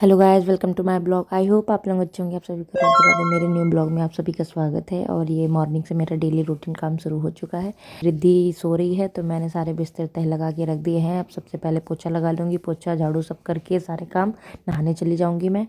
Hello guys, welcome to my blog. I hope आप लोग अच्छे होंगे। आप सभी को राधे राधे। मेरे न्यू ब्लॉग में आप सभी का स्वागत है। और ये मॉर्निंग से मेरा डेली रूटीन काम शुरू हो चुका है। रिद्धि सो रही है तो मैंने सारे बिस्तर तह लगा के रख दिए हैं। अब सबसे पहले पोछा लगा लूँगी। पोछा झाड़ू सब करके सारे काम नहाने चली जाऊँगी मैं।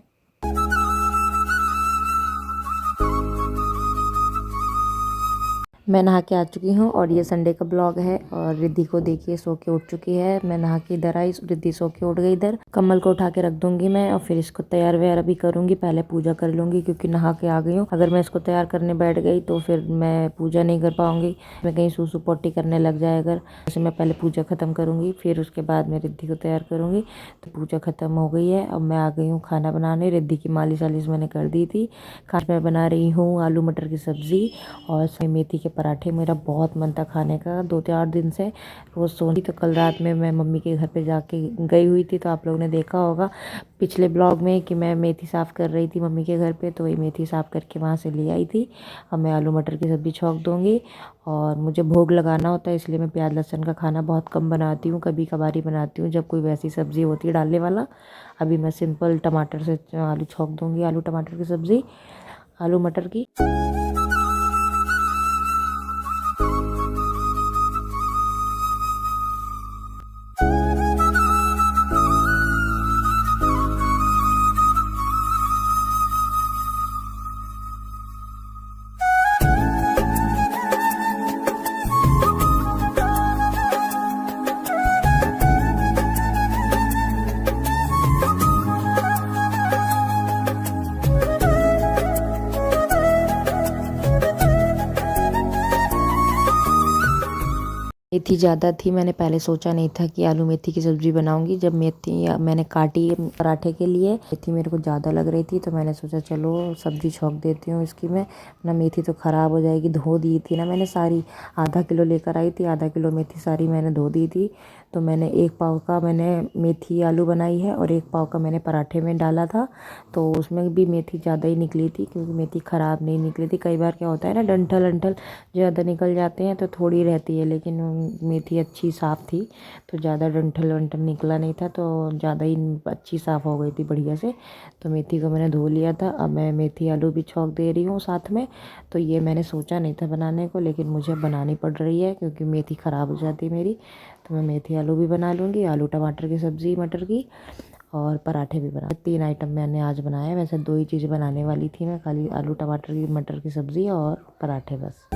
मैं नहा के आ चुकी हूँ और ये संडे का ब्लॉग है। और रिद्धि को देखिए सो के उठ चुकी है। मैं नहा के इधर आई, रिद्धि सो के उठ गई इधर। कमल को उठा के रख दूंगी मैं और फिर इसको तैयार वैयार भी करूंगी। पहले पूजा कर लूंगी क्योंकि नहा के आ गई हूँ। अगर मैं इसको तैयार करने बैठ गई तो फिर मैं पूजा नहीं कर पाऊंगी। मैं कहीं सूसू पोटी करने लग जाए अगर, जैसे मैं पहले पूजा खत्म करूंगी फिर उसके बाद मैं रिद्धि को तैयार करूंगी। तो पूजा खत्म हो गई है। अब मैं आ गई हूँ खाना बनाने। रिद्धि की मालिश वालिश मैंने कर दी थी। खाना मैं बना रही हूँ आलू मटर की सब्जी और मेथी के पराठे। मेरा बहुत मन था खाने का 2-4 दिन से। रोज़ सोनी तो कल रात में मैं मम्मी के घर पे जाके गई हुई थी तो आप लोगों ने देखा होगा पिछले ब्लॉग में कि मैं मेथी साफ़ कर रही थी मम्मी के घर पे। तो वही मेथी साफ़ करके वहाँ से ले आई थी। अब मैं आलू मटर की सब्ज़ी छौंक दूँगी। और मुझे भोग लगाना होता है इसलिए मैं प्याज लहसुन का खाना बहुत कम बनाती हूँ। कभी कभार ही बनाती हूँ जब कोई वैसी सब्ज़ी होती है डालने वाला। अभी मैं सिंपल टमाटर से आलू छौंक दूँगी। आलू टमाटर की सब्ज़ी, आलू मटर की। मेथी ज़्यादा थी, मैंने पहले सोचा नहीं था कि आलू मेथी की सब्ज़ी बनाऊंगी। जब मेथी मैंने काटी पराठे के लिए, मेथी मेरे को ज़्यादा लग रही थी तो मैंने सोचा चलो सब्ज़ी छौंक देती हूँ इसकी मैं, ना मेथी तो ख़राब हो जाएगी। धो दी थी ना मैंने सारी, आधा किलो लेकर आई थी, आधा किलो मेथी सारी मैंने धो दी थी। तो मैंने 1 पाव का मैंने मेथी आलू बनाई है और 1 पाव का मैंने पराठे में डाला था। तो उसमें भी मेथी ज़्यादा ही निकली थी क्योंकि मेथी ख़राब नहीं निकली थी। कई बार क्या होता है ना, डंठल अंठल ज़्यादा निकल जाते हैं तो थोड़ी रहती है, लेकिन मेथी अच्छी साफ़ थी तो ज़्यादा डंठल वंठल निकला नहीं था। तो ज़्यादा ही अच्छी साफ़ हो गई थी बढ़िया से। तो मेथी को मैंने धो लिया था। अब मैं मेथी आलू भी छौंक दे रही हूँ साथ में। तो ये मैंने सोचा नहीं था बनाने को, लेकिन मुझे बनानी पड़ रही है क्योंकि मेथी ख़राब हो जाती है मेरी। तो मैं मेथी आलू भी बना लूँगी, आलू टमाटर की सब्ज़ी मटर की, और पराठे भी बना। 3 आइटम मैंने आज बनाए। वैसे 2 ही चीज़ें बनाने वाली थी मैं, खाली आलू टमाटर की मटर की सब्ज़ी और पराठे बस।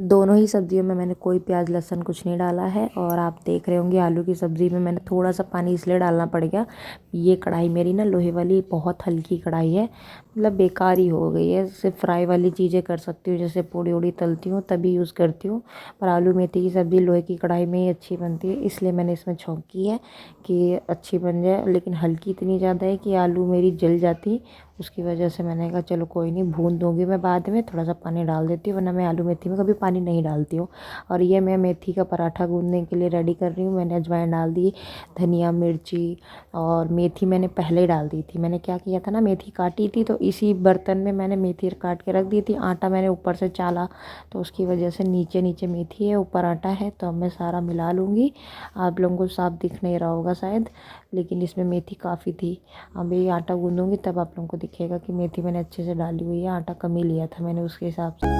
दोनों ही सब्जियों में मैंने कोई प्याज लहसुन कुछ नहीं डाला है। और आप देख रहे होंगे आलू की सब्ज़ी में मैंने थोड़ा सा पानी इसलिए डालना पड़ गया, ये कढ़ाई मेरी ना लोहे वाली बहुत हल्की कढ़ाई है, मतलब बेकार ही हो गई है। सिर्फ फ्राई वाली चीज़ें कर सकती हूँ, जैसे पूड़ी उड़ी तलती हूँ तभी यूज़ करती हूँ। पर आलू मेथी की सब्ज़ी लोहे की कढ़ाई में ही अच्छी बनती है, इसलिए मैंने इसमें छौंक की है कि अच्छी बन जाए। लेकिन हल्की इतनी ज़्यादा है कि आलू मेरी जल जाती, उसकी वजह से मैंने कहा चलो कोई नहीं, भून दूँगी मैं बाद में, थोड़ा सा पानी डाल देती हूँ, वरना मैं आलू मेथी में कभी पानी नहीं डालती हूँ। और ये मैं मेथी का पराठा गूँथने के लिए रेडी कर रही हूँ। मैंने अजवाइन डाल दी, धनिया मिर्ची और मेथी मैंने पहले ही डाल दी थी। मैंने क्या किया था ना, मेथी काटी थी तो इसी बर्तन में मैंने मेथी काट के रख दी थी। आटा मैंने ऊपर से चाला तो उसकी वजह से नीचे नीचे मेथी है, ऊपर आटा है। तो अब मैं सारा मिला लूँगी। आप लोगों को साफ दिख नहीं रहा होगा शायद, लेकिन इसमें मेथी काफ़ी थी। अब ये आटा गूँधूँगी तब आप लोगों को दिखेगा कि मेथी मैंने अच्छे से डाली हुई है। आटा कम ही लिया था मैंने उसके हिसाब से।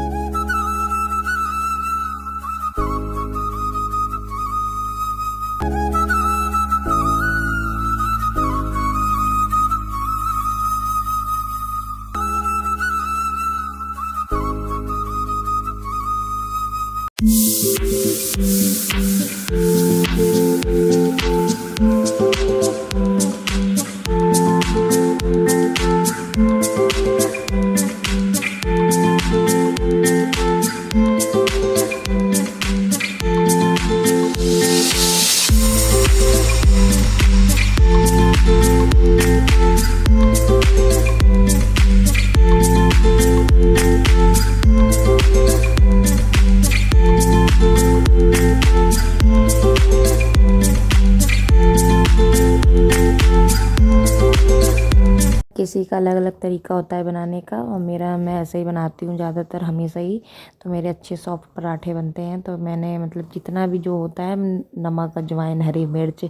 किसी का अलग अलग तरीका होता है बनाने का, और मैं ऐसे ही बनाती हूँ ज़्यादातर हमेशा ही। तो मेरे अच्छे सॉफ्ट पराठे बनते हैं। तो मैंने मतलब जितना भी जो होता है नमक, अजवाइन, हरी मिर्च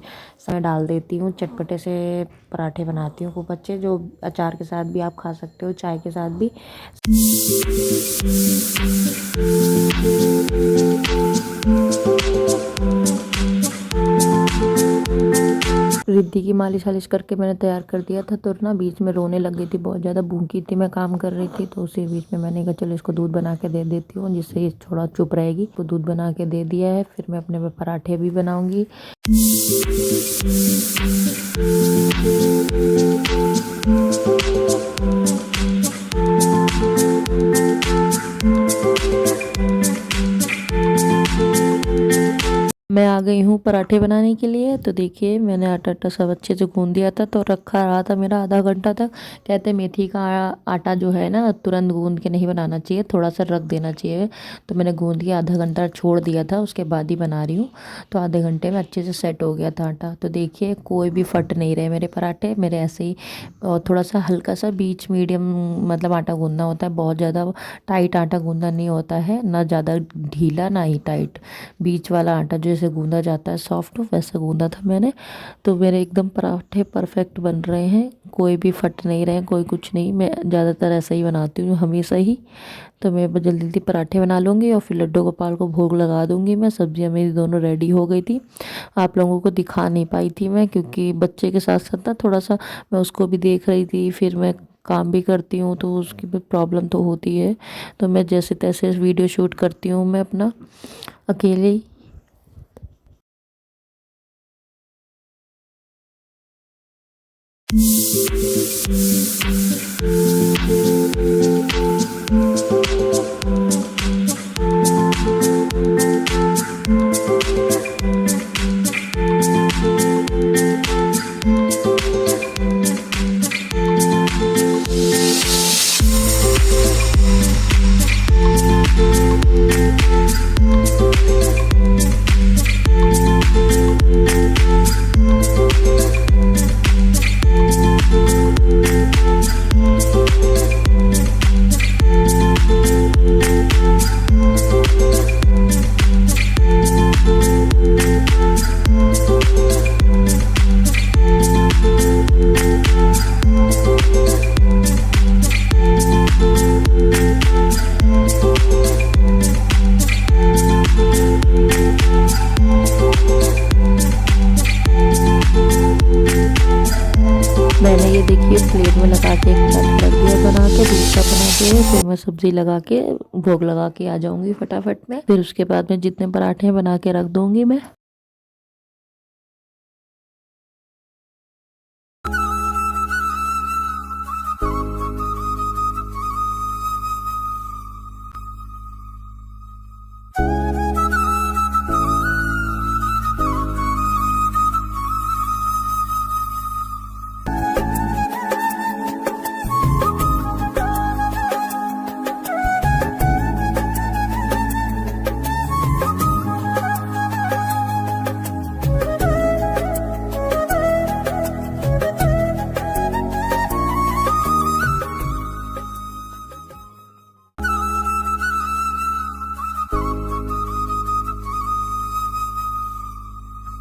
सब डाल देती हूँ। चटपटे से पराठे बनाती हूँ खूब अच्छे, जो अचार के साथ भी आप खा सकते हो, चाय के साथ भी। रिद्धि की मालिश वालिश करके मैंने तैयार कर दिया था। तो ना बीच में रोने लग गई थी, बहुत ज़्यादा भूखी थी, मैं काम कर रही थी। तो उसी बीच में मैंने कहा चलो इसको दूध बना के दे देती हूँ, जिससे ये थोड़ा चुप रहेगी। तो दूध बना के दे दिया है। फिर मैं अपने पराठे भी बनाऊंगी। मैं आ गई हूँ पराठे बनाने के लिए। तो देखिए मैंने आटा सब अच्छे से गूंद दिया था। तो रखा रहा था मेरा आधा घंटा तक। कहते मेथी का आटा जो है ना तुरंत गूंद के नहीं बनाना चाहिए, थोड़ा सा रख देना चाहिए। तो मैंने गूंद के आधा घंटा छोड़ दिया था, उसके बाद ही बना रही हूँ। तो आधे घंटे में अच्छे से सेट हो गया था आटा। तो देखिए कोई भी फट नहीं रहे मेरे पराठे, मेरे ऐसे ही। और थोड़ा सा हल्का सा बीच मीडियम मतलब आटा गूंदना होता है, बहुत ज़्यादा टाइट आटा गूंदना नहीं होता है, ना ज़्यादा ढीला ना ही टाइट। बीच वाला आटा जैसे गूंदा जाता है सॉफ्ट, वैसे गूंदा था मैंने। तो मेरे एकदम पराठे परफेक्ट बन रहे हैं, कोई भी फट नहीं रहे, कोई कुछ नहीं। मैं ज़्यादातर ऐसा ही बनाती हूँ हमेशा ही। तो मैं जल्दी जल्दी पराठे बना लूँगी और फिर लड्डू गोपाल को भोग लगा दूँगी मैं। सब्जियाँ मेरी दोनों रेडी हो गई थी। आप लोगों को दिखा नहीं पाई थी मैं, क्योंकि बच्चे के साथ साथ ना थोड़ा सा मैं उसको भी देख रही थी। फिर मैं काम भी करती हूँ तो उसकी भी प्रॉब्लम तो होती है। तो मैं जैसे तैसे वीडियो शूट करती हूँ मैं अपना अकेले ही। मैंने ये देखिए प्लेट में लगा के एक साथ रख दिया बना के, दूसरा बना के। फिर मैं सब्जी लगा के भोग लगा के आ जाऊंगी फटाफट में। फिर उसके बाद में जितने पराठे बना के रख दूंगी मैं।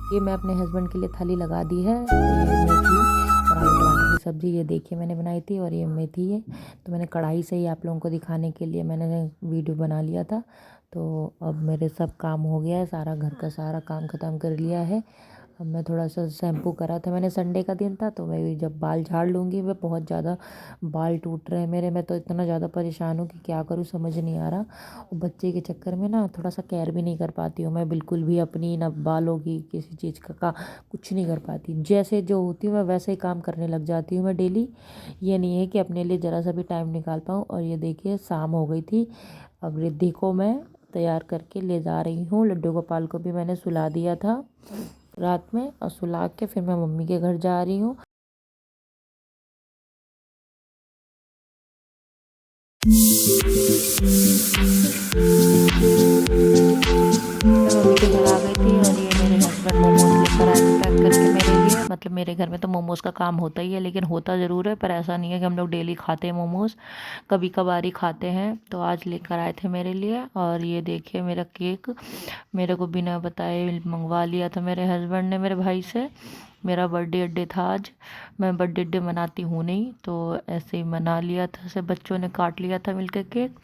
ये मैं अपने हस्बैंड के लिए थाली लगा दी है। तो ये मेथी और आलू टमाटर की सब्ज़ी ये देखिए मैंने बनाई थी, और ये मेथी है। तो मैंने कढ़ाई से ही आप लोगों को दिखाने के लिए मैंने वीडियो बना लिया था। तो अब मेरे सब काम हो गया है, सारा घर का सारा काम ख़त्म कर लिया है। अब मैं थोड़ा सा शैम्पू करा था मैंने, संडे का दिन था। तो मैं जब बाल झाड़ लूँगी, मैं बहुत ज़्यादा बाल टूट रहे हैं मेरे। मैं तो इतना ज़्यादा परेशान हूँ कि क्या करूँ समझ नहीं आ रहा। और बच्चे के चक्कर में ना थोड़ा सा केयर भी नहीं कर पाती हूँ मैं बिल्कुल भी अपनी, ना बालों की किसी चीज़ का कुछ नहीं कर पाती। जैसे जो होती हूँ मैं वैसे ही काम करने लग जाती हूँ मैं डेली। ये नहीं है कि अपने लिए ज़रा सा भी टाइम निकाल पाऊँ। और ये देखिए शाम हो गई थी। अब रिद्धि को मैं तैयार करके ले जा रही हूँ। लड्डू गोपाल को भी मैंने सुला दिया था रात में, और सुला के फिर मैं मम्मी के घर जा रही हूँ। मैं मम्मी के घर आ गई थी, और ये मेरे हस्बैंड मोमोज लेकर आए पैक करके मेरे लिए। मतलब मेरे घर में तो मोमोज़ का काम होता ही है, लेकिन होता ज़रूर है, पर ऐसा नहीं है कि हम लोग डेली खाते हैं मोमोज़, कभी कभार ही खाते हैं। तो आज लेकर आए थे मेरे लिए, और ये देखिए मेरा केक मेरे को बिना बताए मंगवा लिया था मेरे हस्बैंड ने मेरे भाई से। मेरा बर्थडे था आज। मैं बर्थडे मनाती हूँ नहीं, तो ऐसे ही मना लिया था, सब बच्चों ने काट लिया था मिलके केक।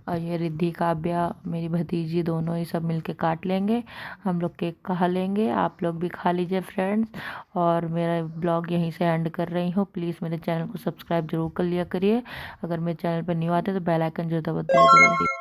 और ये रिद्धि काव्या मेरी भतीजी दोनों ही सब मिलके काट लेंगे। हम लोग केक खा लेंगे, आप लोग भी खा लीजिए फ्रेंड्स। और मेरा ब्लॉग यहीं से एंड कर रही हूँ। प्लीज़ मेरे चैनल को सब्सक्राइब जरूर कर लिया करिए। अगर मेरे चैनल पर न्यू आते तो बेल आइकन जरूर दबा दिया करिए।